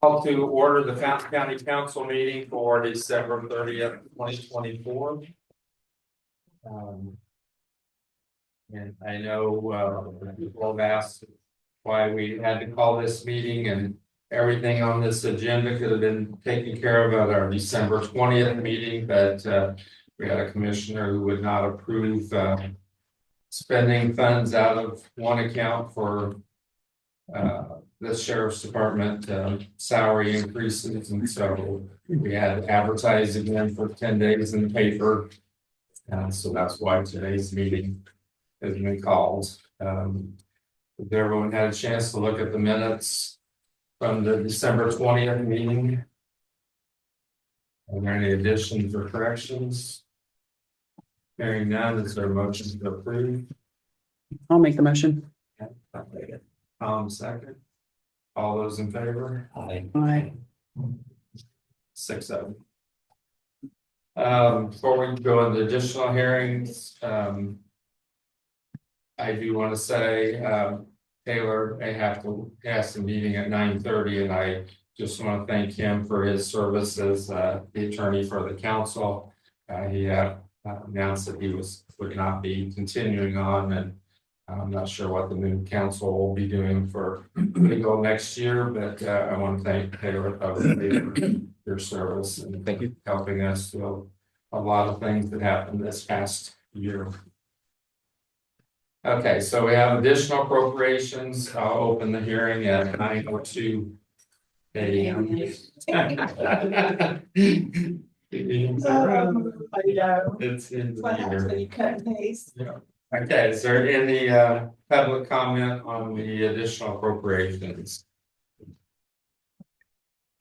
Call to order the Fountain County Council meeting for December 30th, 2024. And I know people have asked why we had to call this meeting, and everything on this agenda could have been taken care of at our December 20th meeting, but we had a commissioner who would not approve spending funds out of one account for the sheriff's department salary increases, and so we had to advertise again for 10 days in the paper. So that's why today's meeting has been called. If everyone had a chance to look at the minutes from the December 20th meeting, are there any additions or corrections? Hearing none, is there a motion to approve? I'll make the motion. Second. All those in favor? Aye. 6-0. Before we go into additional hearings, I do want to say Taylor may have to ask the meeting at 9:30, and I just want to thank him for his service as the attorney for the council. He announced that he would not be continuing on, and I'm not sure what the new council will be doing for legal next year, but I want to thank Taylor publicly for your service and thank you for helping us through a lot of things that happened this past year. Okay, so we have additional appropriations. I'll open the hearing at 9:02 a.m. It's in What happens when the you cut and paste? Okay, is there any public comment on the additional appropriations?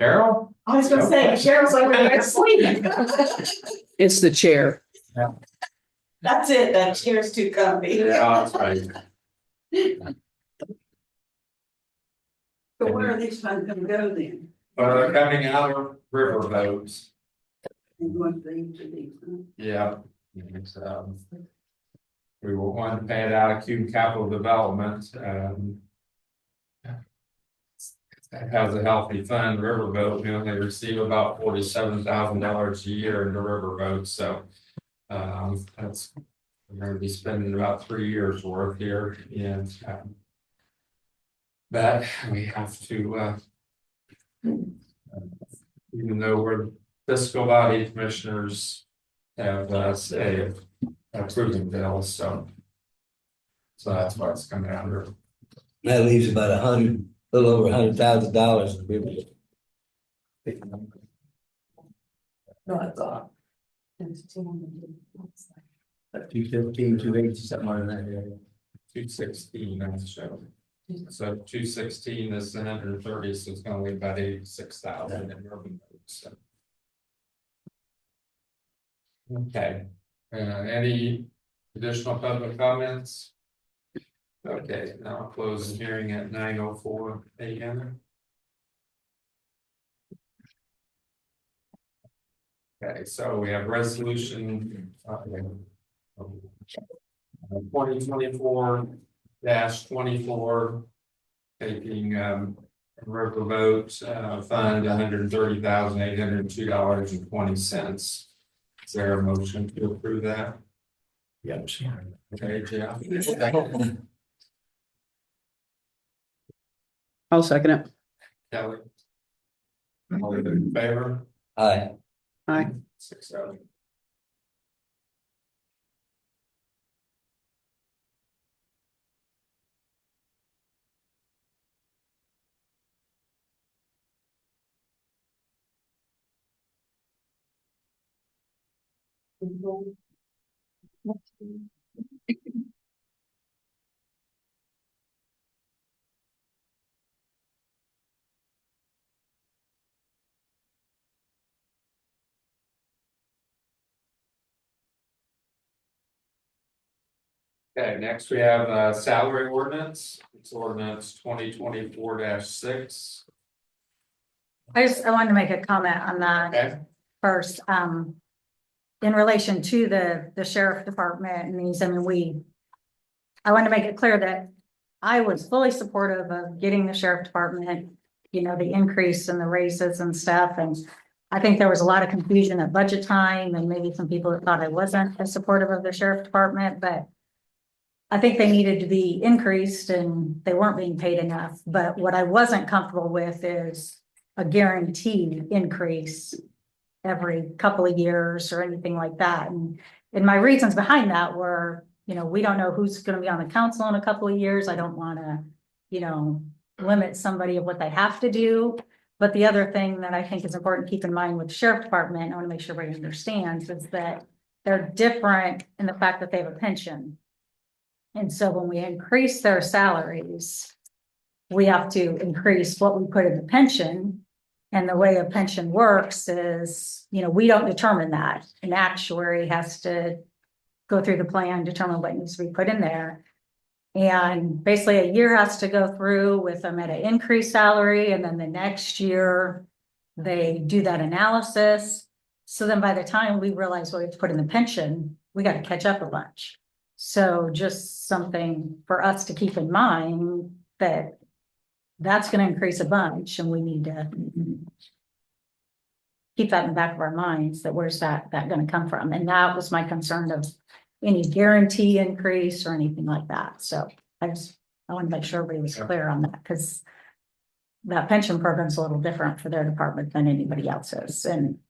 Carol? I was gonna say, Cheryl's over there sleeping. It's the chair. That's it, that chair's too comfy. Yeah, that's right. So where are these funds gonna go then? They're coming out of riverboats. And going for each of these, huh? Yeah. It's, we were wanting to pay it out of Cuban Capital Development. It has a healthy fund, riverboat. You know, they receive about $47,000 a year in the riverboat. So that's we're going to be spending about 3 years worth here, and but we have to. Even though we're fiscal body, commissioners have say approving bills, so that's why it's coming out of. That leaves about a little over $100,000. No, I thought. 215, 280, something like that. 216, that's shown. So 216 is 130, so it's going to be about 86,000 in urban roads. So. Okay. Any additional public comments? Okay, now I'll close the hearing at 9:04 a.m. Okay, so we have resolution 2024-24 taking riverboat fund $130,802.20. Is there a motion to approve that? Yep. Okay, Jeff. I'll second it. Kelly. All those in favor? Aye. Aye. 6-0. Okay, next we have salary ordinance. It's ordinance 2024-6. I wanted to make a comment on that Okay, first, in relation to the sheriff department and these, I mean, I want to make it clear that I was fully supportive of getting the sheriff department, the increase in the raises and stuff, and I think there was a lot of confusion at budget time, and maybe some people that thought I wasn't as supportive of the sheriff department, but I think they needed to be increased and they weren't being paid enough. But what I wasn't comfortable with is a guaranteed increase every couple of years or anything like that. And my reasons behind that were, we don't know who's gonna be on the council in a couple of years. I don't wanna, limit somebody of what they have to do. But the other thing that I think is important to keep in mind with the sheriff department, I wanna make sure everybody understands, is that they're different in the fact that they have a pension. And so when we increase their salaries, we have to increase what we put in the pension. And the way a pension works is, we don't determine that. An actuary has to go through the plan, determine what needs to be put in there. And basically a year has to go through with them at an increased salary, and then the next year they do that analysis. So then by the time we realize what we have to put in the pension, we got to catch up a bunch. So just something for us to keep in mind, that that's going to increase a bunch, and we need to keep that in the back of our minds, that where's that going to come from? And that was my concern of any guarantee increase or anything like that. So I want to make sure everybody was clear on that, because that pension program's a little different for their department than anybody else's. And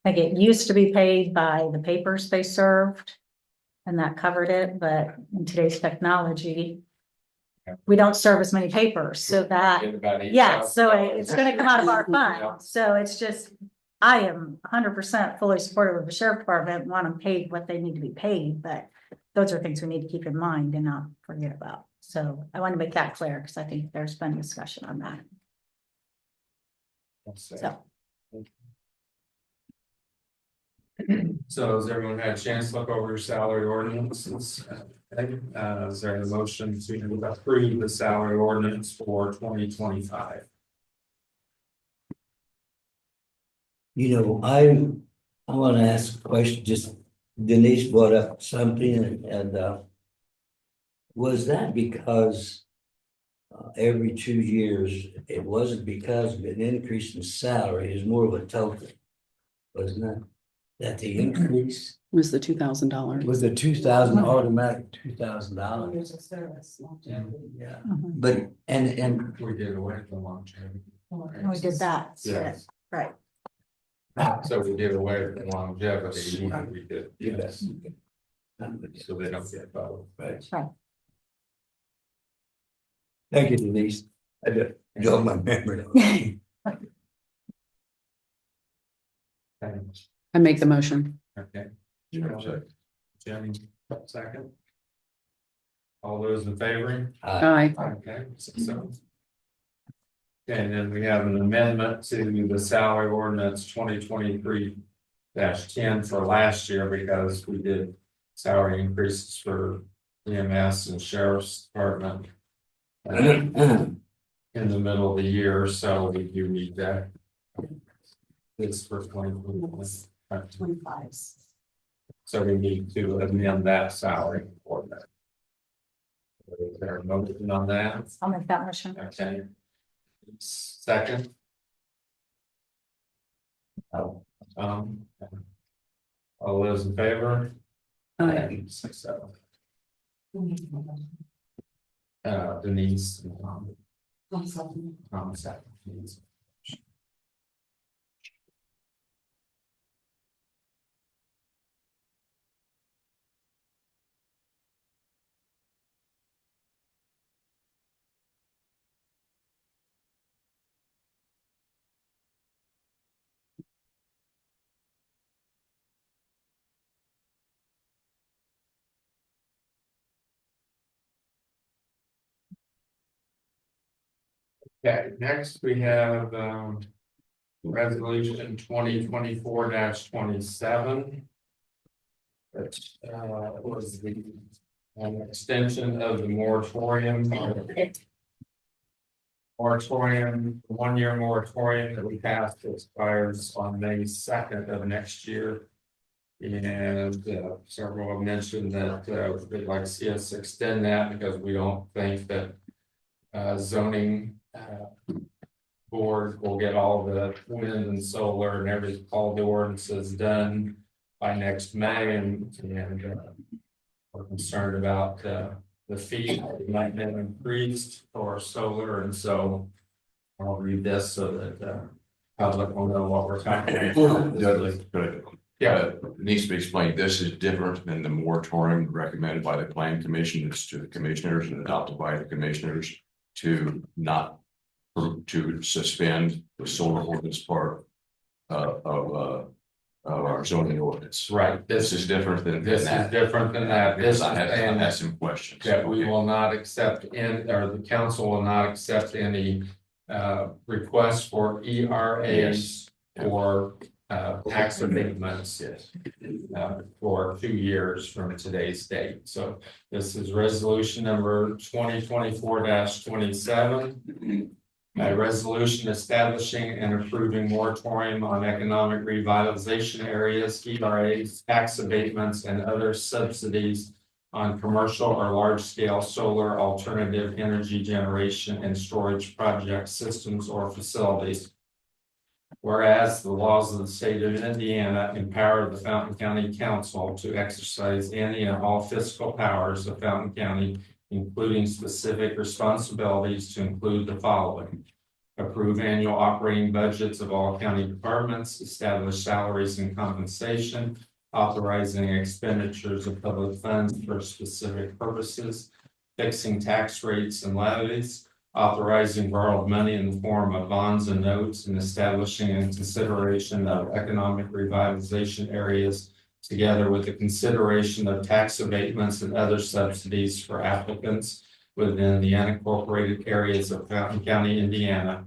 I think it used to be paid by the papers they served, and that covered it. But in today's technology, we don't serve as many papers, so that, yeah, so it's gonna come out of our fund. So it's just, I am 100% fully supportive of the sheriff department, want them paid what they need to be paid, but those are things we need to keep in mind and not forget about. So I want to make that clear, because I think there's been discussion on that. So, So has everyone had a chance to look over your salary ordinances? Is there a motion to approve the salary ordinance for 2025? I want to ask a question. Just Denise brought up something, and was that because every 2 years, it wasn't because of an increase in salary, it was more of a total, wasn't it? That the increase Was the $2,000. was the 2,000 automatic $2,000. Years of service, longevity. Yeah, mhm. but and We did away with the longevity. And we did that. Yes. Right. So we did away with the longevity. We did, yes. yes. So they don't get both. Right. Right. Thank you, Denise. I just jog my memory. Thanks. I make the motion. Okay. Jenny, second. All those in favor? Aye. Okay, so. And then we have an amendment to the salary ordinance 2023-10 for last year, because we did salary increases for EMS and sheriff's department in the middle of the year, so we do need that. It's for 2025. 25. So we need to amend that salary ordinance. Is there a motion on that? I'll make that motion. Okay. Second. All those in favor? Aye. 6-7. Denise. Second. Okay, next we have resolution 2024-27. Which was the extension of the moratorium. Moratorium, 1-year moratorium that we passed expires on May 2nd of next year. And several have mentioned that they'd like to see us extend that because we don't think that zoning board will get all the wind and solar and all the ordinances done by next May, and we're concerned about the fee that might have increased for solar, and so I'll read this so that public will know what we're talking about. Good. Yeah, It needs to be explained, this is different than the moratorium recommended by the planning commission. It's to the commissioners and adopted by the commissioners to not, to suspend the solar ordinance part of our zoning ordinance. right. This is different than This is that. different than that. This Because is I saying had some questions. that we will not accept or the council will not accept any requests for ERAs or tax abatements Yes. for 2 years from today's date. So this is resolution number 2024-27. A resolution establishing and approving moratorium on economic revitalization areas, ERAs, tax abatements, and other subsidies on commercial or large-scale solar alternative energy generation and storage project systems or facilities. Whereas the laws of the state of Indiana empower the Fountain County Council to exercise any and all fiscal powers of Fountain County, including specific responsibilities to include the following: approve annual operating budgets of all county departments, establish salaries and compensation, authorizing expenditures of public funds for specific purposes, fixing tax rates and levies, authorizing borrowed money in the form of bonds and notes, and establishing in consideration of economic revitalization areas, together with the consideration of tax abatements and other subsidies for applicants within the unincorporated areas of Fountain County, Indiana.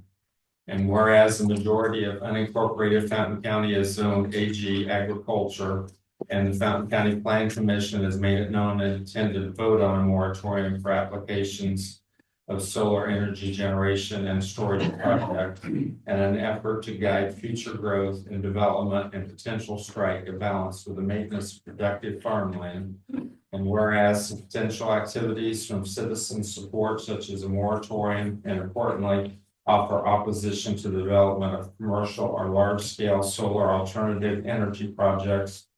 And whereas the majority of unincorporated Fountain County is zoned AG agriculture, and the Fountain County Planning Commission has made it known and intended to vote on a moratorium for applications of solar energy generation and storage project, and an effort to guide future growth and development and potential strike a balance with the maintenance of productive farmland. And whereas potential activities from citizen support such as a moratorium, and importantly, offer opposition to the development of commercial or large-scale solar alternative energy projects,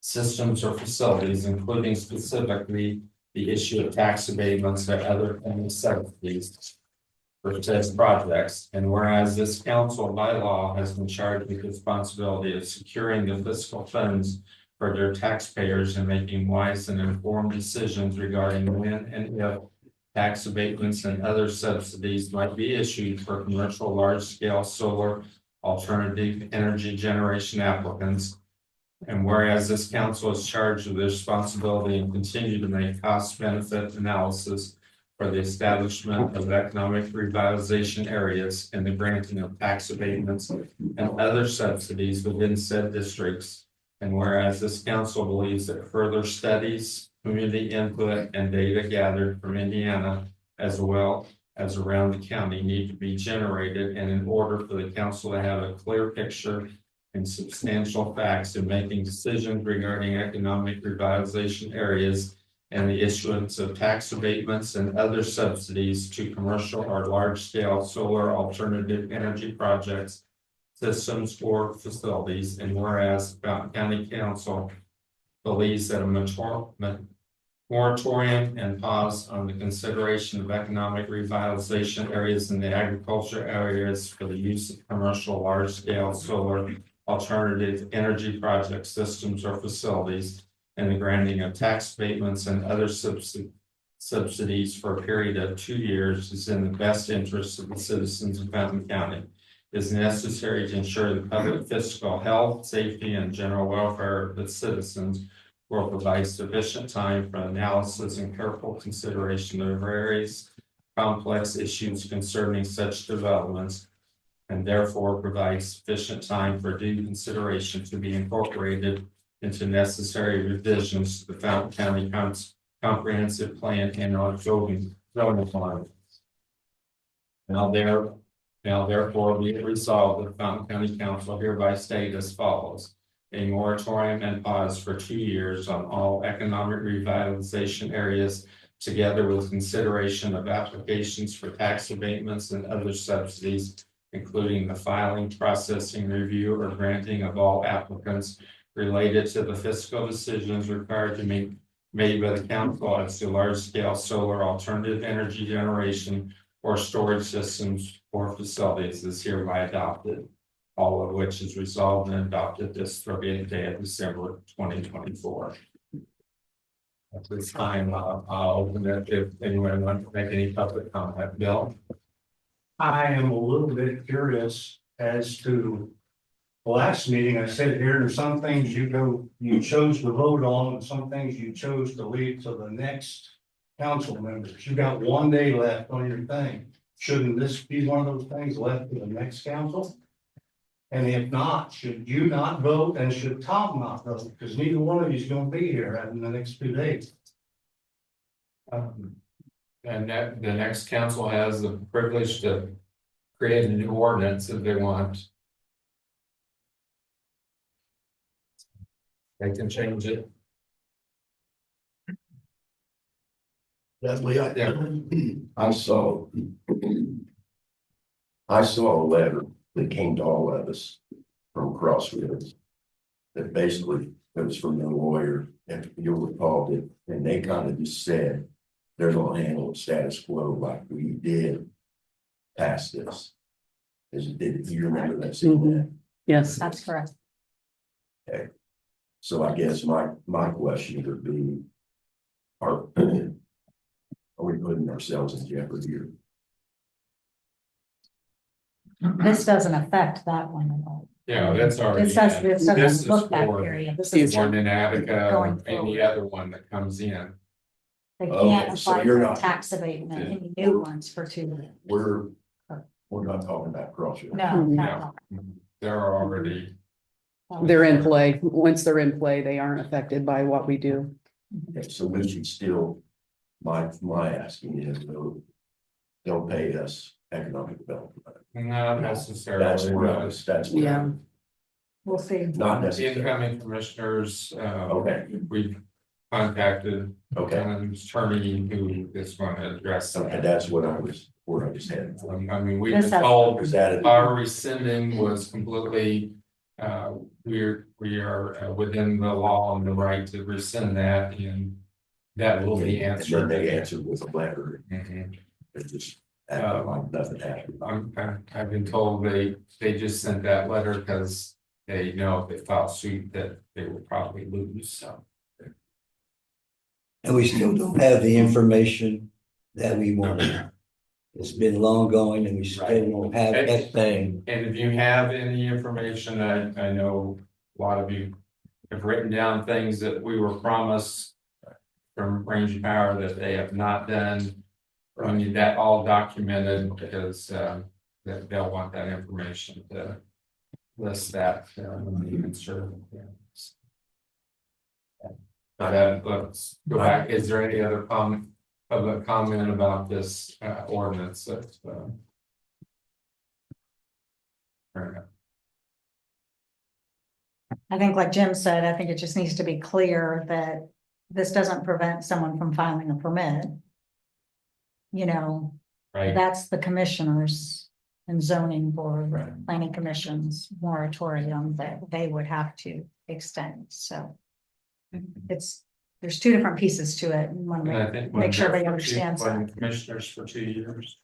systems, or facilities, including specifically the issue of tax abatements or other subsidies for said projects. And whereas this council by law has been charged with the responsibility of securing the fiscal funds for their taxpayers and making wise and informed decisions regarding when and if tax abatements and other subsidies might be issued for commercial large-scale solar alternative energy generation applicants. And whereas this council is charged with the responsibility and continue to make cost-benefit analysis for the establishment of economic revitalization areas and the granting of tax abatements and other subsidies within said districts. And whereas this council believes that further studies, community input, and data gathered from Indiana, as well as around the county, need to be generated, and in order for the council to have a clear picture and substantial facts in making decisions regarding economic revitalization areas and the issuance of tax abatements and other subsidies to commercial or large-scale solar alternative energy projects, systems, or facilities. And whereas Fountain County Council believes that a moratorium and pause on the consideration of economic revitalization areas in the agriculture areas for the use of commercial large-scale solar alternative energy project systems or facilities, and the granting of tax abatements and other subsidies for a period of 2 years is in the best interest of the citizens of Fountain County, is necessary to ensure the public fiscal health, safety, and general welfare of its citizens, will provide sufficient time for analysis and careful consideration of various complex issues concerning such developments, and therefore provide sufficient time for due consideration to be incorporated into necessary revisions to the Fountain County Comprehensive Plan and on zoning plan. Now therefore be it resolved that Fountain County Council hereby state as follows: a moratorium and pause for 2 years on all economic revitalization areas, together with consideration of applications for tax abatements and other subsidies, including the filing, processing, review, or granting of all applicants related to the fiscal decisions required to be made by the council as to large-scale solar alternative energy generation or storage systems or facilities is hereby adopted. All of which is resolved and adopted this 30th day of December 2024. At this time, I'll open it if anyone wants to make any public comment. Bill? I am a little bit curious as to. The last meeting, I said here, there's some things you chose to vote on, and some things you chose to leave to the next council members. You got 1 day left on your thing. Shouldn't this be one of those things left to the next council? And if not, should you not vote and should Tom not vote? Because neither one of you is gonna be here in the next 2 days. And that the next council has the privilege to create a new ordinance if they want. They can change it. Dudley, Yeah. I saw. I saw a letter that came to all of us from Crossroads. That basically, it was from the lawyer, and you'll recall that, and they kind of just said. They're gonna handle status quo like we did pass this. Did you remember that? Saying that? Yes, That's correct. So I guess my question would be. Are we putting ourselves in jeopardy here? This doesn't affect that one at all. Yeah, that's already. This does, this This doesn't is look back for period. This is, One in Attica, Going or any forward. other one that comes in. they Okay, can't so apply you're for not- tax abatement, any new ones for 2 years. We're not talking about Crossroads. No, Mhm. no. They're already, they're in play. Once they're in play, they aren't affected by what we do. Okay, so we should still, my asking is, don't pay us economic development. not That's necessarily. where I was, that's where, Yeah. We'll see. not The necessarily. incoming commissioners, Okay, we've contacted okay, an attorney who is going to address okay, that. that's what I was, where I was headed. I mean, we've This been has- told Is that, our rescinding was completely, we are within the law and the right to rescind that, and that will be and then answered. they answered with a letter, Mhm. it just acted like nothing happened. I've been told they just sent that letter because they know if they file suit that they will probably lose, so. And we still don't have the information that we wanted. It's been long going and we still don't have that thing. And if you have any information, I know a lot of you have written down things that we were promised from Range Power that they have not done. I need that all documented because that they'll want that information to list that. Sure. Let's go back. Is there any other public comment about this ordinance that? I think like Jim said, I think it just needs to be clear that this doesn't prevent someone from filing a permit. You know, Right, that's the commissioners and zoning board, Right. planning commissions moratorium that they would have to extend, so. There's 2 different pieces to it, and one, and I think. Make sure everybody when understands when that. Commissioners for 2 years.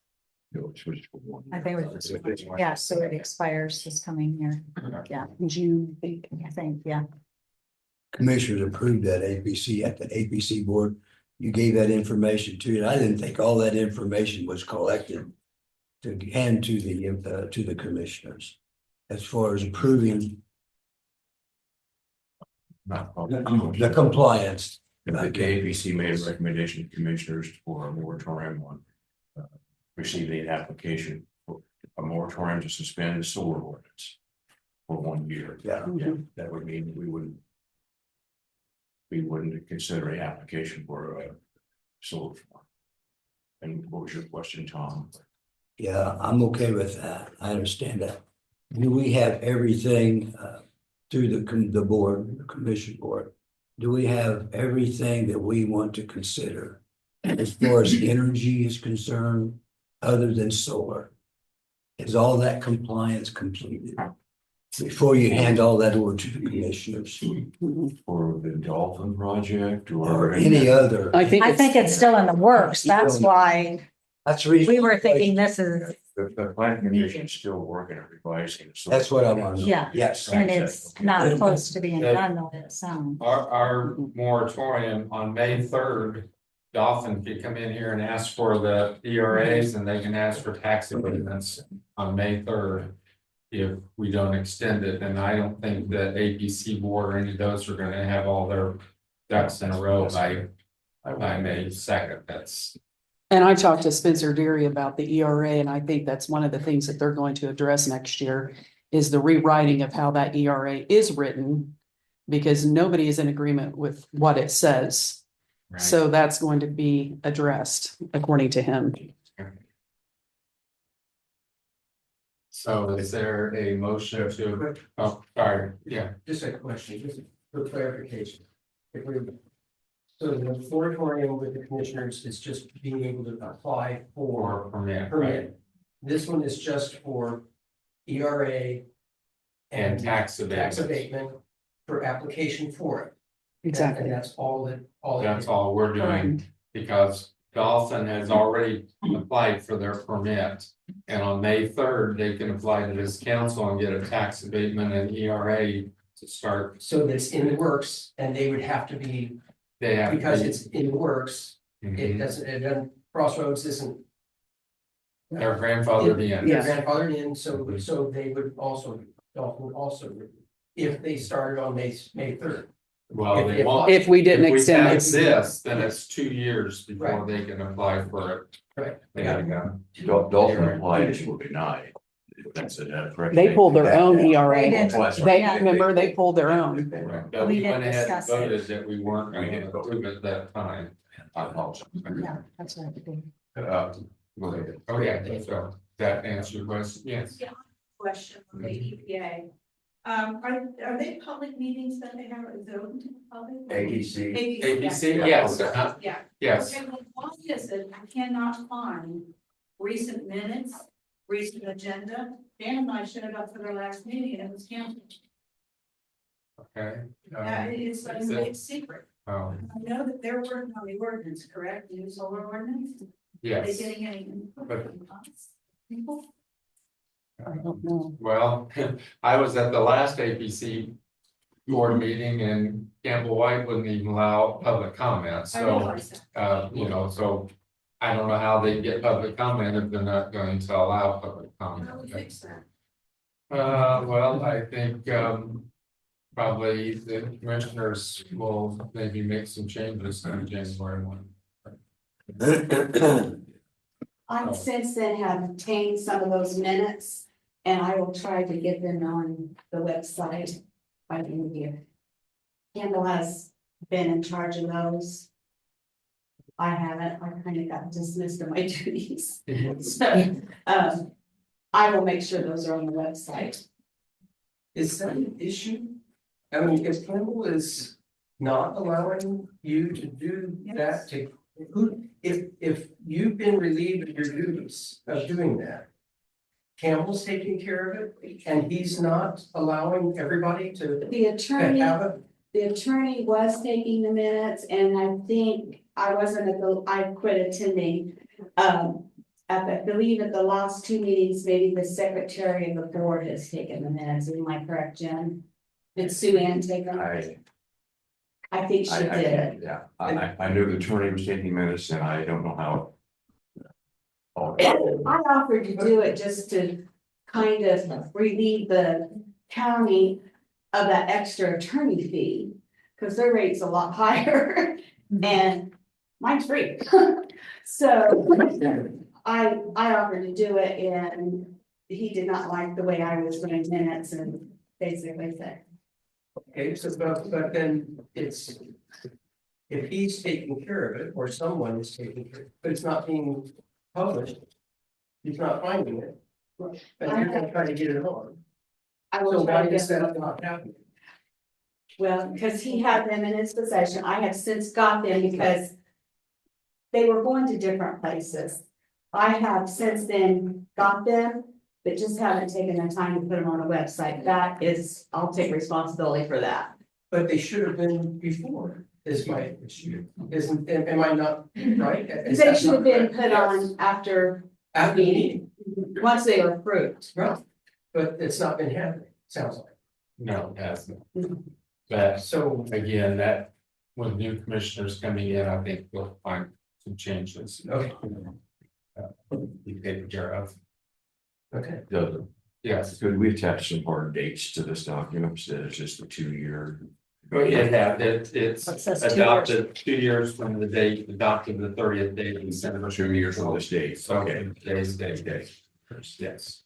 I think it was, yeah, so it expires this coming year, June, I think. I think, yeah. Commissioners approved that APC at the APC board. You gave that information to, and I didn't think all that information was collected to hand to the commissioners. As far as approving the compliance. The APC made a recommendation to commissioners for a moratorium on. Receiving an application for a moratorium to suspend the solar ordinance. For 1 year. Yeah. That would mean we wouldn't. We wouldn't consider an application for a solar farm. And what was your question, Tom? Yeah, I'm okay with that. I understand that. Do we have everything through the board, the commission board, do we have everything that we want to consider as far as energy is concerned, other than solar? Is all that compliance completed? Before you hand all that over to the commissioners For the Dolphin project or any other? I think I think it's still in the works. That's why That's the reason. we were thinking this is, the planning commission is still working on revising. it. That's what I want to know. Yeah. Yes. and it's not close to being done though, it sounds. Our moratorium on May 3rd. Dolphin could come in here and ask for the ERAs and they can ask for tax abatements on May 3rd. If we don't extend it, and I don't think that APC board or any of those are gonna have all their ducks in a row by May 2nd, that's. And I talked to Spencer Deary about the ERA, and I think that's one of the things that they're going to address next year is the rewriting of how that ERA is written. Because nobody is in agreement with what it says. Right. So that's going to be addressed according to him. So is there a motion to, oh, sorry, yeah, Just a question, just for clarification. If we, so the moratorium with the commissioners is just being able to apply or for permit, right, permit. This one is just for ERA and tax tax abatements, abatement for application for it. Exactly. And that's all that, all. that's all we're doing, because Dolphin has already applied for their permit. And on May 3rd, they can apply to this council and get a tax abatement and ERA to start, So that's in the works and they would have to be, they have. to because be- it's in the works, it Mhm. doesn't, Crossroads isn't. Their grandfathered in. They're grandfathered in, so they would also, Dolphin would also, if they started on May 3rd. Well, they won't. If we didn't If we extend pass it. this, then it's 2 years before Right. they can apply for it. Right. They gotta go. Dolphin applied, it will deny. That's it, correct. They pulled their own They ERA. did. They, remember, they pulled their own. Right, but We we went didn't ahead and discuss it. voted that we weren't gonna approve it that time. I apologize. Yeah, that's what I did. Go ahead. Oh, yeah, so that answers your question, yes. Question from the EPA. Are they public meetings that they have, is it open to the public? ABC. ABC, yes, Yeah. yes. Okay, well, why is it I cannot find recent minutes, recent agenda? Dan and I showed up for their last meeting and it was canceled. Okay. It's a is it- big secret. Oh, I know that they're working on the ordinance, correct? The new solar ordinance? Are they yes, getting any input But- from us? People? I don't know. well, I was at the last APC board meeting and Campbell White wouldn't even allow public comments, I so, realize that. you know, so. I don't know how they get public comment if they're not going to allow public How do we comment. fix that? Well, I think, probably the commissioners will maybe make some changes on January 1. I since then have obtained some of those minutes and I will try to get them on the website by the end of the year. Kendall has been in charge of those. I haven't, I kind of got dismissed of my duties. So, I will make sure those are on the website. Is that an issue? I mean, if Campbell is not allowing you to do that, to, who, if you've been relieved of your duties of doing that. Campbell's taking care of it, and he's not allowing everybody to The attorney, have it? the attorney was taking the minutes and I think I wasn't at the, I quit attending. I believe at the last two meetings, maybe the secretary of the board has taken the minutes. Am I correct, Jen? Did Sue Ann take them? I think she did. can't, yeah, I knew the attorney was taking minutes and I don't know how. I offered to do it just to kind of relieve the county of that extra attorney fee. Cause their rate's a lot higher and mine's free. So I offered to do it and he did not like the way I was running minutes and basically said, Okay, so but then it's. If he's taking care of it, or someone is taking care, but it's not being published. He's not finding it. But you're gonna try to get it on. I So will try why to is get that them. not happening? Well, because he had them in his possession, I have since got them because they were going to different places. I have since then got them, but just haven't taken the time to put them on the website. That is, I'll take responsibility for that. But they should have been before, is my issue. Isn't, am I not right? Is They that should have not been correct? put Yes. on after, After the meeting, once they were approved. right, but it's not been happening, sounds like. No, it hasn't. But So, again, that with new commissioners coming in, I think we'll find some changes. okay, Be taken care of. okay. Yes, Could we attach some hard dates to this document instead of just a 2-year? it's It says 2 years. adopted 2 years from the date, adopted the 30th day of December. 2 years from this date, So, okay. today's day. Yes,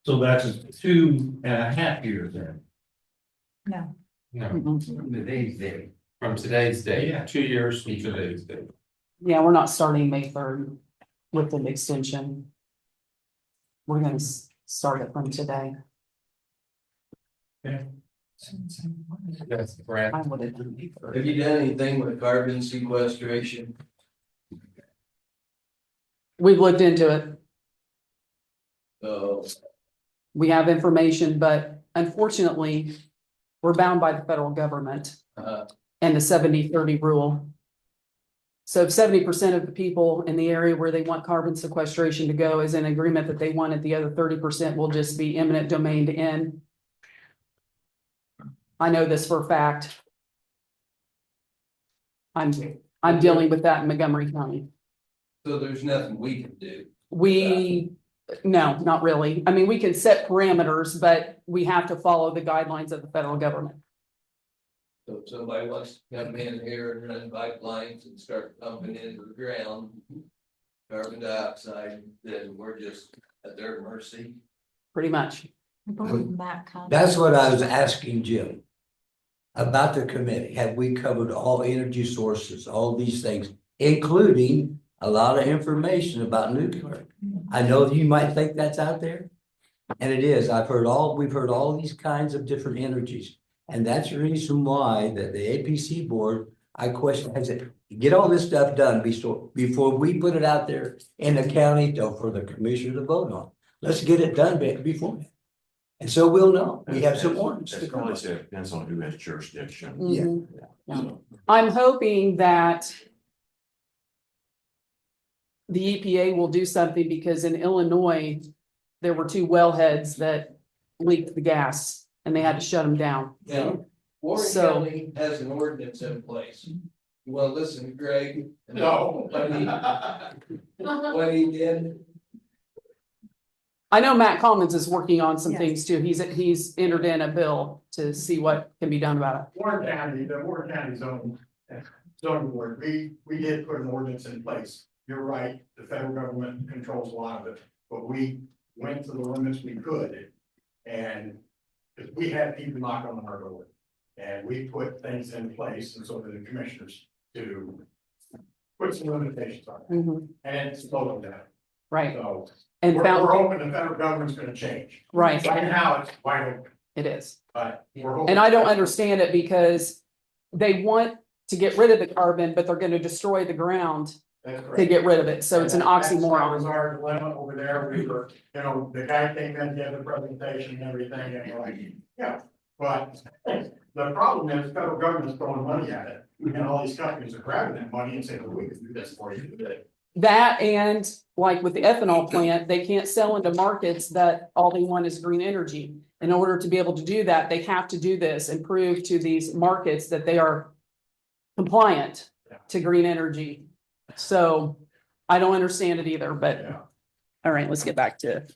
So that's 2.5 years then. Mhm. no, Today's day. from today's date, Yeah. 2 years from today's date. Yeah, we're not starting May 3rd with an extension. We're gonna start it from today. Yes, Brad. I would have done May 3rd. Have you done anything with carbon sequestration? We've looked into it. Uh, We have information, but unfortunately, we're bound by the federal government and the 70-30 rule. So if 70% of the people in the area where they want carbon sequestration to go is in agreement that they want it, the other 30% will just be eminent domain to end. I know this for a fact. I'm dealing with that in Montgomery County. so there's nothing we can do. No, not really. I mean, we can set parameters, but we have to follow the guidelines of the federal government. So if somebody wants to come in here and run pipelines and start pumping into the ground carbon dioxide, then we're just at their mercy. Pretty much. I believe Matt comes. That's what I was asking Jim. About the committee, have we covered all energy sources, all these things, including a lot of information about nuclear? I know you might think that's out there. And it is, we've heard all these kinds of different energies. And that's the reason why the APC board, I question, has it, get all this stuff done before we put it out there in the county for the commissioner to vote on. Let's get it done before. And so we'll know, we have some ordinance to It's come probably up. say it depends on who has jurisdiction. Mhm. Yeah. So, I'm hoping that the EPA will do something because in Illinois, there were 2 wellheads that leaked the gas and they had to shut them down. Now, Warren So- County has an ordinance in place. You wanna listen to Greg? No. What he did? I know Matt Commons is working on some Yes. things too. He's entered in a bill to see what can be done about it. Warren County, the Warren County zoning board, we did put an ordinance in place. You're right, the federal government controls a lot of it, but we went to the limits we could. And because we had people knock on our door, and we put things in place, and so did the commissioners to put some limitations on it, Mhm. and it's slowing down, Right, so. and We're found, hoping the federal government's gonna change. right, Right now, it's wide open, it is. but we're hoping. And I don't understand it because they want to get rid of the carbon, but they're gonna destroy the ground That's to correct. get rid of it. So it's an That was oxymoron. our dilemma over there, we were, the guy came in, did the presentation and everything, and we're like, yeah, but. The problem is federal government's throwing money at it, and all these companies are grabbing that money and saying, well, we can do this for you today. That and like with the ethanol plant, they can't sell into markets that all they want is green energy. In order to be able to do that, they have to do this and prove to these markets that they are compliant to green energy. So I don't understand it either, but Yeah. all right, let's get back to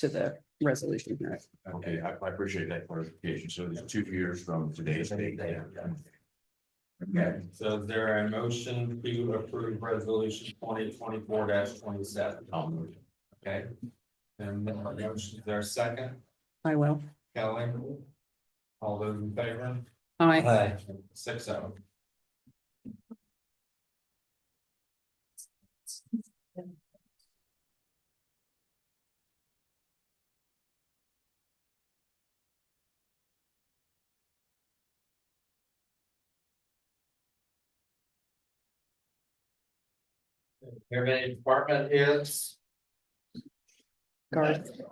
the resolution here. Okay, I appreciate that clarification. So it's 2 years from today's date. Okay, so is there a motion to approve resolution 2024-27? Okay. And the motion, is there a second? I will. Kelly? All those in favor? Aye. Aye. 6-0. Have any department heads? Garth. Quick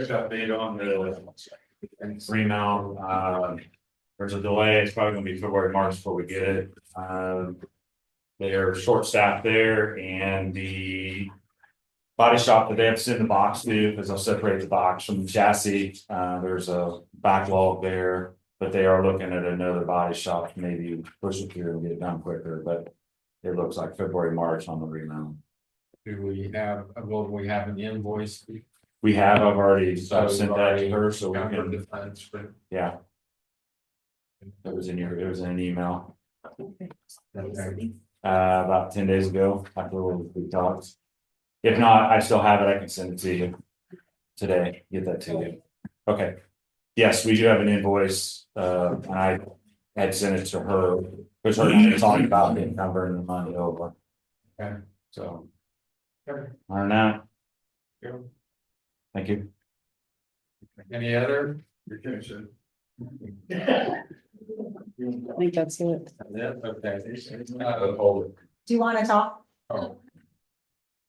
update on the remount, there's a delay, it's probably gonna be February, March before we get it. They are short staffed there and the body shop that they have to send the box to, because they'll separate the box from the chassis, there's a backlog there. But they are looking at another body shop, to maybe push it through and get it done quicker, but it looks like February, March on the remount. Do we have, will we have an invoice? We have, I've already So sent that to her, so we Counter can, defense for- yeah. It was in an email, Okay. about 10 days ago, after we talked. If not, I still have it, I can send it to you today, get that to you. Okay. Yes, we do have an invoice, and I had sent it to her, because her and I talked about the number and the money over. Okay. So, Okay. on that, Sure. thank you. Any other? I think that's it. Yeah, okay. Do you want to talk? Oh.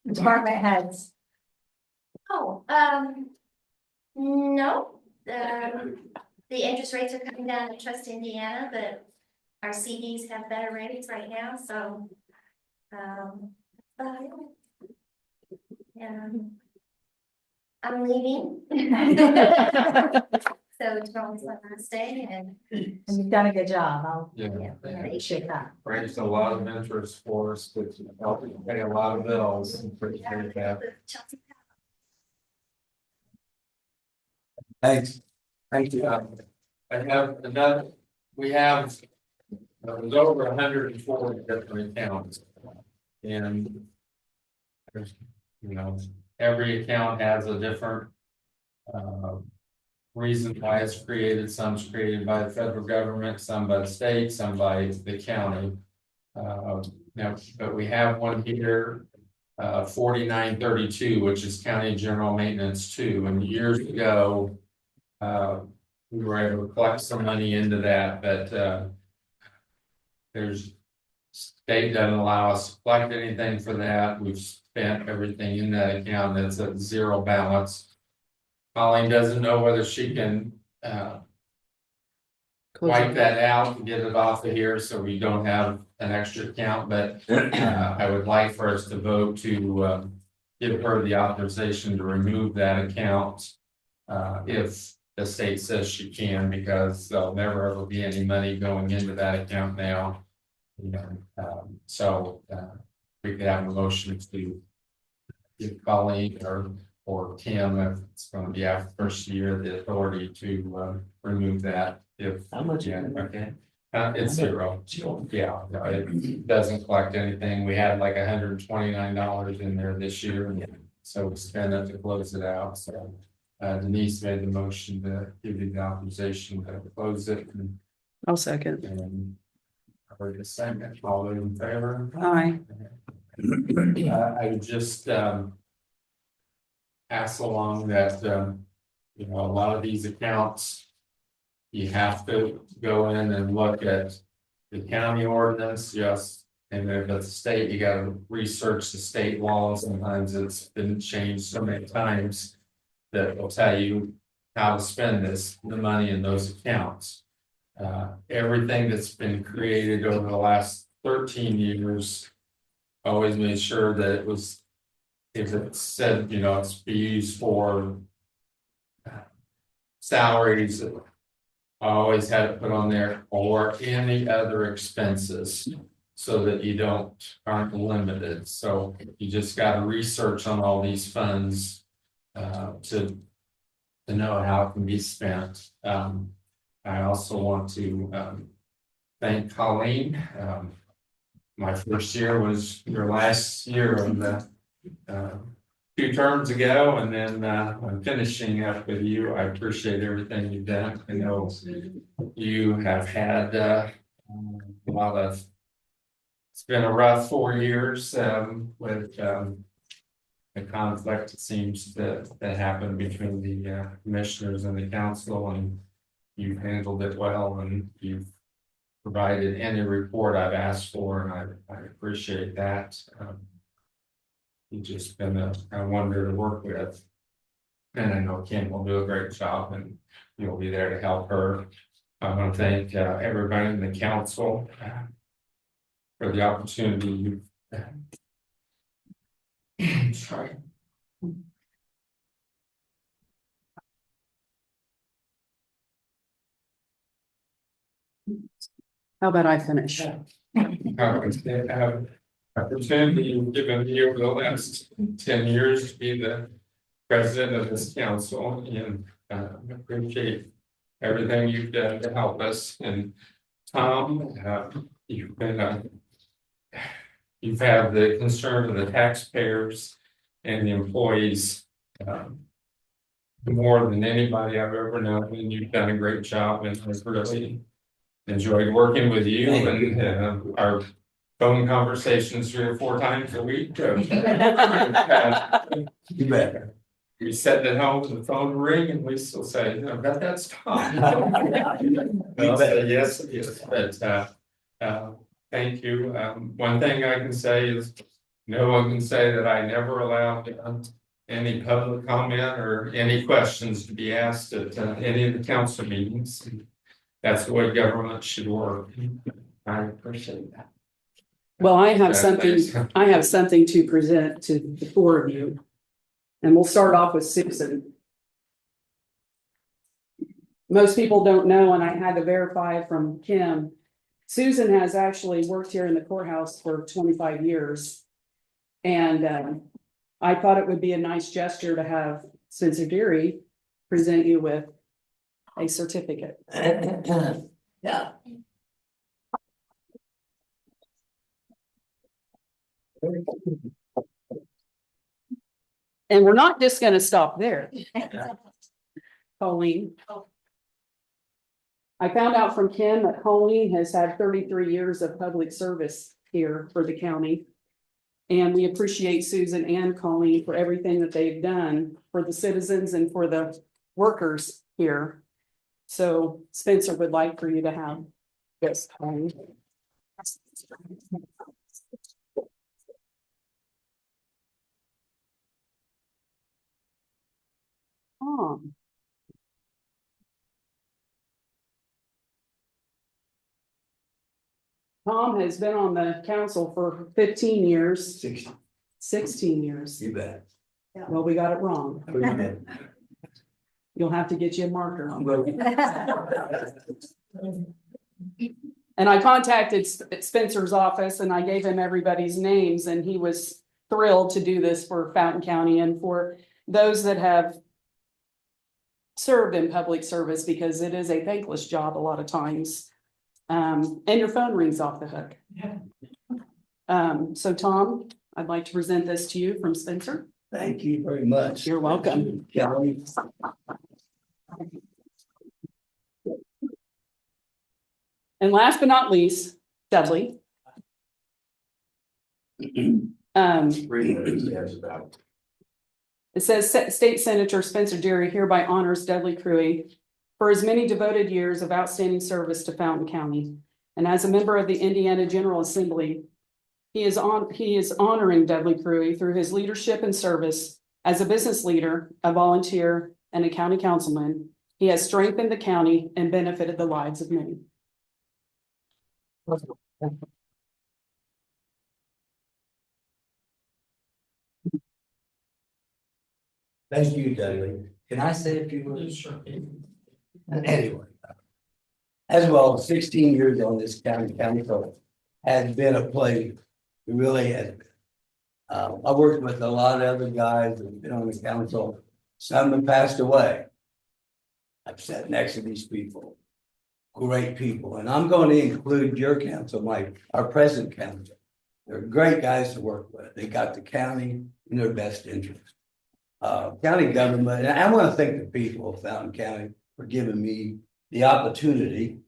Department heads. Oh, no, the interest rates are coming down in Trust Indiana, but our CDs have better rates right now, so. And I'm leaving. So tomorrow's my last day and. And you've done a good job. I'll Yeah. appreciate that. Raised a lot of interest for us, but helped pay a lot of bills. Appreciate that. Thanks. Thank you. I have another, we have, it was over 140 different accounts. And there's, you know, every account has a different reason why it's created. Some's created by the federal government, some by the state, some by the county. Now, but we have one here, 4932, which is County General Maintenance 2. And years ago, we were able to collect some money into that, but there's state doesn't allow us to collect anything for that. We've spent everything in that account. That's at zero balance. Colleen doesn't know whether she can wipe that out and get it off of here so we don't have an extra account, but I would like for us to vote to give her the authorization to remove that account if the state says she can, because there'll never ever be any money going into that account now. You know, so we could have a motion to give Colleen or Tim, if it's going to be after the first year, the authority to remove that. If How much? yeah, okay. It's zero. Yeah, no, it doesn't collect anything. We had like $129 in there this year, so we spent it to close it out. So Denise made the motion to give you the authorization to close it. I'll second. And I heard the second. All those in favor? Aye. I would just pass along that you know, a lot of these accounts, you have to go in and look at the county ordinance, just, and if it's state, you gotta research the state laws. Sometimes it's been changed so many times that will tell you how to spend the money in those accounts. Everything that's been created over the last 13 years, always made sure that it was, if it said, you know, it's be used for salaries, I always had it put on there, or any other expenses, so that you aren't limited. So you just got to research on all these funds to know how it can be spent. I also want to thank Colleen. My first year was your last year of the 2 terms ago, and then I'm finishing up with you. I appreciate everything you've done. I know you have had a lot of. It's been a rough 4 years with the conflict, it seems, that happened between the commissioners and the council, and you've handled it well, and you've provided any report I've asked for, and I appreciate that. You've just been a wonder to work with. And I know Kim will do a great job, and you'll be there to help her. I want to thank everybody in the council for the opportunity you've sorry. How about I finish? Opportunity you've given me over the last 10 years to be the president of this council, and appreciate everything you've done to help us. And Tom, you've had the concern of the taxpayers and the employees more than anybody I've ever known, and you've done a great job, and I've really enjoyed working with you. And our phone conversations 3 or 4 times a week. You bet. We sit at home and the phone ring and we still say, no, that's Tom. We say, yes, but thank you. One thing I can say is no one can say that I never allowed any public comment or any questions to be asked at any of the council meetings. That's the way government should work. I appreciate that. Well, I have something to present to the 4 of you. And we'll start off with Susan. Most people don't know, and I had to verify from Kim, Susan has actually worked here in the courthouse for 25 years. And I thought it would be a nice gesture to have Spencer Deary present you with a certificate. Yeah. And we're not just going to stop there. Colleen. I found out from Kim that Colleen has had 33 years of public service here for the county. And we appreciate Susan and Colleen for everything that they've done for the citizens and for the workers here. So Spencer would like for you to have this, Colleen. Tom has been on the council for 15 years. 16 years. You bet. Well, we got it wrong. You'll have to get you a marker. And I contacted Spencer's office and I gave him everybody's names, and he was thrilled to do this for Fountain County and for those that have served in public service, because it is a thankless job a lot of times. And your phone rings off the hook. So Tom, I'd like to present this to you from Spencer. Thank you very much. You're welcome. Kelly. And last but not least, Dudley. It says State Senator Spencer Deary hereby honors Dudley Cruey for his many devoted years of outstanding service to Fountain County. And as a member of the Indiana General Assembly, he is honoring Dudley Cruey through his leadership and service as a business leader, a volunteer, and a county councilman. He has strengthened the county and benefited the lives of many. Thank you, Dudley. Can I say a few words? Sure. Anyway, as well, 16 years on this county council has been a pleasure. It really has been. I worked with a lot of other guys that have been on the council. Some have passed away. I've sat next to these people, great people, and I'm going to include your council, our present council. They're great guys to work with. They got the county in their best interest. County government, and I want to thank the people of Fountain County for giving me the opportunity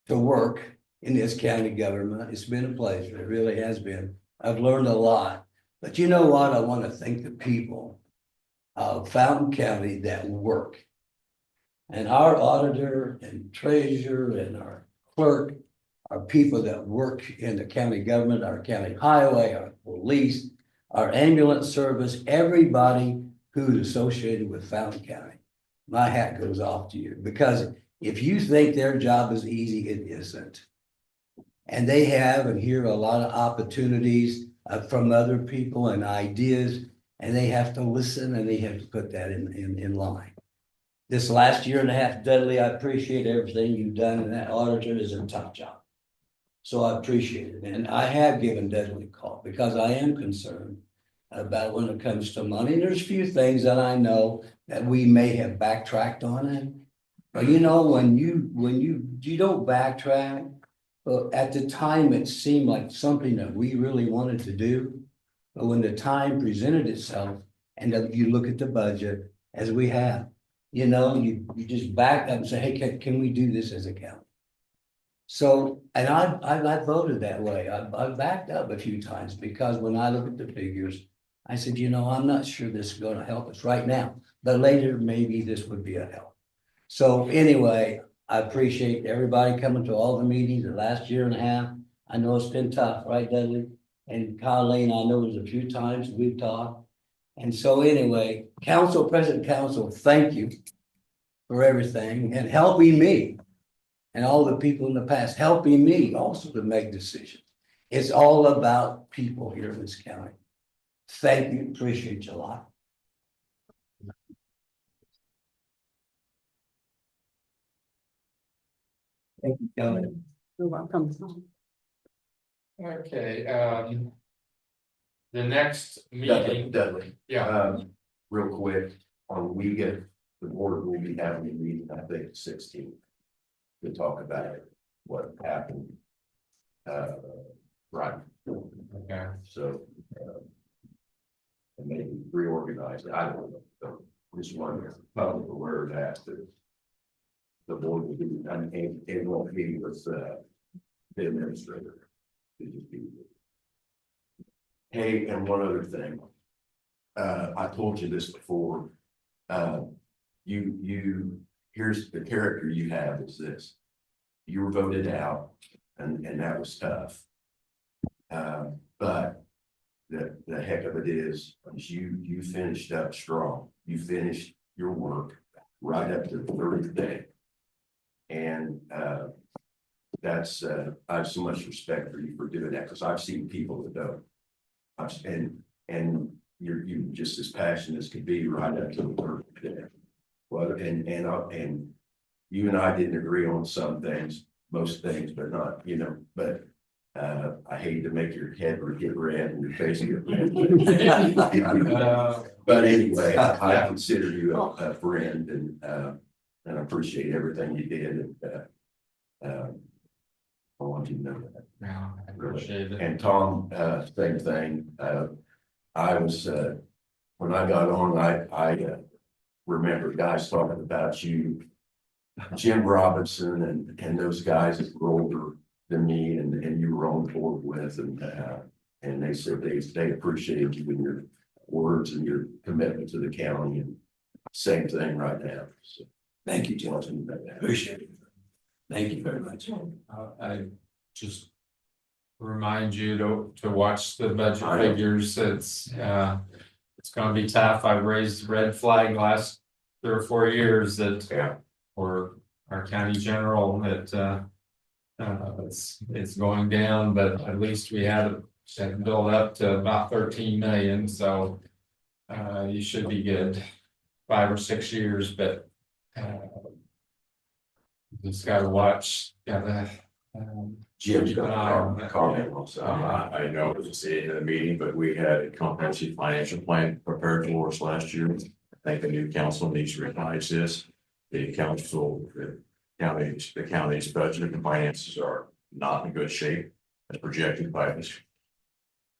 to work in this county government. It's been a pleasure. It really has been. I've learned a lot. But you know what? I want to thank the people of Fountain County that work. And our auditor and treasurer and our clerk our people that work in the county government, our county highway, our police, our ambulance service, everybody who's associated with Fountain County. My hat goes off to you, because if you think their job is easy, it isn't. And they have and hear a lot of opportunities from other people and ideas, and they have to listen and they have to put that in line. This last year and a half, Dudley, I appreciate everything you've done, and that auditor is a tough job. So I appreciate it, and I have given Dudley a call because I am concerned about when it comes to money. There's a few things that I know that we may have backtracked on it. But you know, when you don't backtrack, but at the time it seemed like something that we really wanted to do. But when the time presented itself and that you look at the budget as we have, you know, you just back up and say, hey, can we do this as a county? So, and I voted that way. I backed up a few times because when I look at the figures, I said, you know, I'm not sure this is going to help us right now, but later maybe this would be a help. So anyway, I appreciate everybody coming to all the meetings the last year and a half. I know it's been tough, right, Dudley? And Colleen, I know there's a few times we've talked. And so anyway, President Council, thank you for everything and helping me. And all the people in the past helping me also to make decisions. It's all about people here in this county. Thank you, appreciate you a lot. Thank you, Kelly. You're welcome. Okay, the next meeting, Dudley, yeah, real quick, on we get, the board will be having a meeting, I think, 16th. To talk about what happened. Right. okay, So. And maybe reorganize it, I don't know, just one public alert that the board will be, and it won't be with, the administrator. It'll just be. Hey, and one other thing. I told you this before, here's the character you have is this. You were voted out and that was tough. But the heck of it is you finished up strong. You finished your work right up to the 30th day. And that's I have so much respect for you for doing that, because I've seen people that don't. And you're just as passionate as could be right up to the 30th day. Well, and you and I didn't agree on some things, most things, but not, you know, but I hate to make your head get red and your face get red. But anyway, I consider you a friend and I appreciate everything you did. And I want you to know that. yeah, I appreciate it. And Tom, same thing. I was when I got on, I remember guys talking about you, Jim Robinson, and those guys that were older than me, and you were on board with, and they said they appreciated you and your words and your commitment to the county, and same thing right now. So Thank you, Johnson. Appreciate it. Thank you very much. I just remind you to watch the budget figures. It's gonna be tough. I've raised red flag last 3 or 4 years that for our county general that it's going down, but at least we had it build up to about 13 million, so you should be good 5 or 6 years, but just gotta watch, Jim's keep an got eye on a it. comment also. I know it was the end of the meeting, but we had a comprehensive financial plan prepared for us last year. I think the new council needs to recognize this. The county's budget and finances are not in good shape as projected by this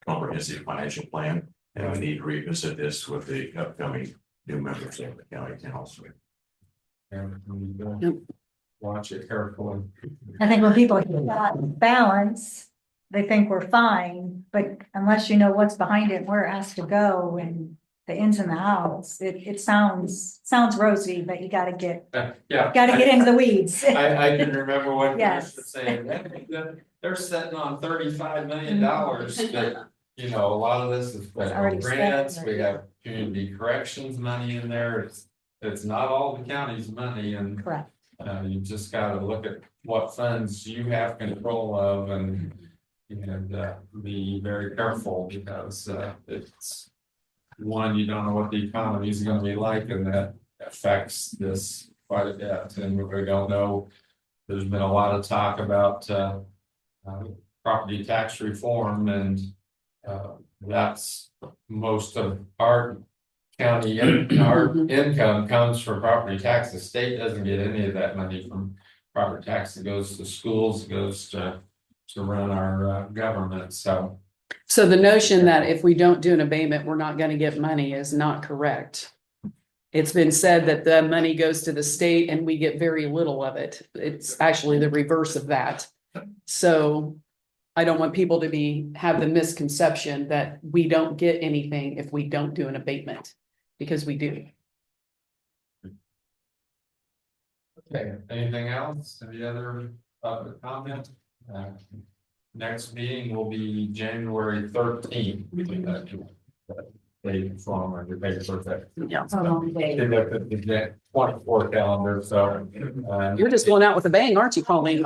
comprehensive financial plan. And we need to revisit this with the upcoming new members of the county council. Watch it carefully. I think when people hear that balance, they think we're fine, but unless you know what's behind it, where it has to go, and the ins and the outs, it sounds rosy, but you gotta get Yeah. into the weeds. I can remember what you Yes. were saying, they're sitting on $35 million, but, you know, a lot of this is federal already spent, grants, right. we have community corrections money in there, it's not all the county's money, and Correct. you just gotta look at what funds you have control of and be very careful, because, it's one, you don't know what the economy is gonna be like, and that affects this quite a bit, and we don't know. There's been a lot of talk about, property tax reform, and, that's most of our county, our income comes from property tax. The state doesn't get any of that money from property tax. It goes to schools, it goes to run our, government, so. So the notion that if we don't do an abatement, we're not gonna get money is not correct. It's been said that the money goes to the state and we get very little of it. It's actually the reverse of that. So I don't want people to have the misconception that we don't get anything if we don't do an abatement, because we do. Okay, anything else? Any other comment? Next meeting will be January 13th. Day from or your birthday. Yeah. They looked at the 24 calendar, so. You're just going out with a bang, aren't you, Colleen?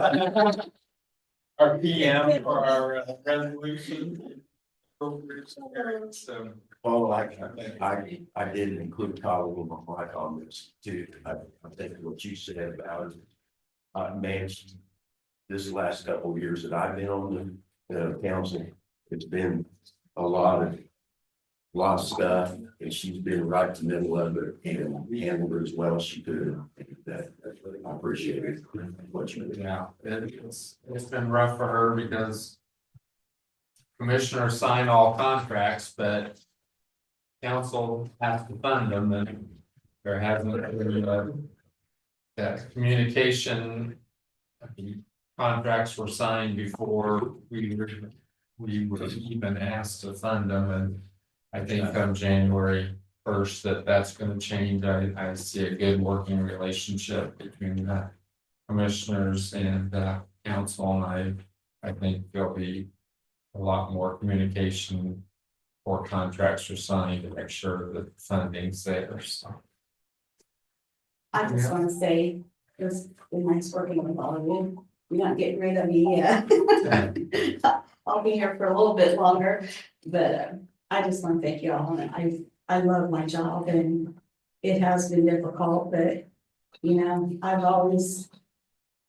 Our PM for our resolution. So. Well, I did include Colin in my comments too. I think what you said about man, this last couple of years that I've been on the council, it's been a lot of stuff, and she's been right in the middle of it and handled it as well as she could. I appreciate it. What you did. Yeah, it's been rough for her because commissioners sign all contracts, but council has to fund them, and there hasn't been that communication. Contracts were signed before we were even asked to fund them, and I think come January 1st that's going to change. I see a good working relationship between the commissioners and council, and I think there'll be a lot more communication before contracts are signed to make sure that funding's there. So I just want to say, it was nice working with all of you. You're not getting rid of me yet. I'll be here for a little bit longer, but I just want to thank you all. And I love my job, and it has been difficult, but I've always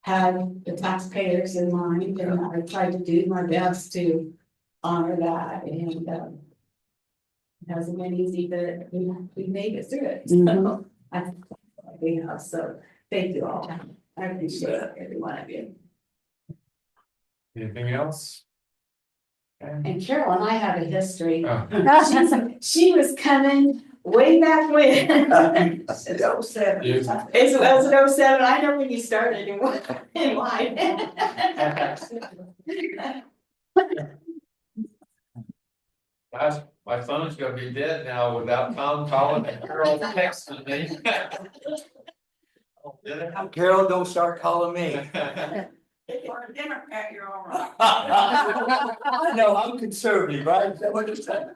had the taxpayers in mind, and I've tried to do my best to honor that. And it hasn't been easy, but we made it through it. So so thank you all. I appreciate every one of you. anything else? And Carol and I have a history. Oh. She was coming way back when. It's 07. It was 07. I know when you started in line. My phone's gonna be dead now without Tom calling and Carol texting me. Carol, don't start calling me. If you're a Democrat, you're all right. I know, I'm conservative, right? Is that what you're saying?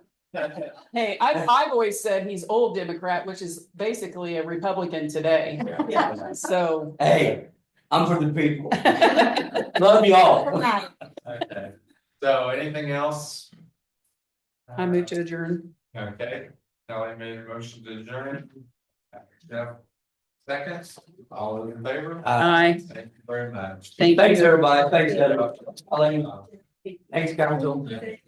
Hey, I've always said he's old Democrat, which is basically a Republican today. Yeah. So. Hey, I'm for the people. Love you all. Okay, so anything else? I move to adjourn. Okay, Kelly made a motion to adjourn. Jeff, seconds, all in favor? Aye. Thank you very much. Thank you. Thanks, everybody. Thanks, everybody. Thanks, council.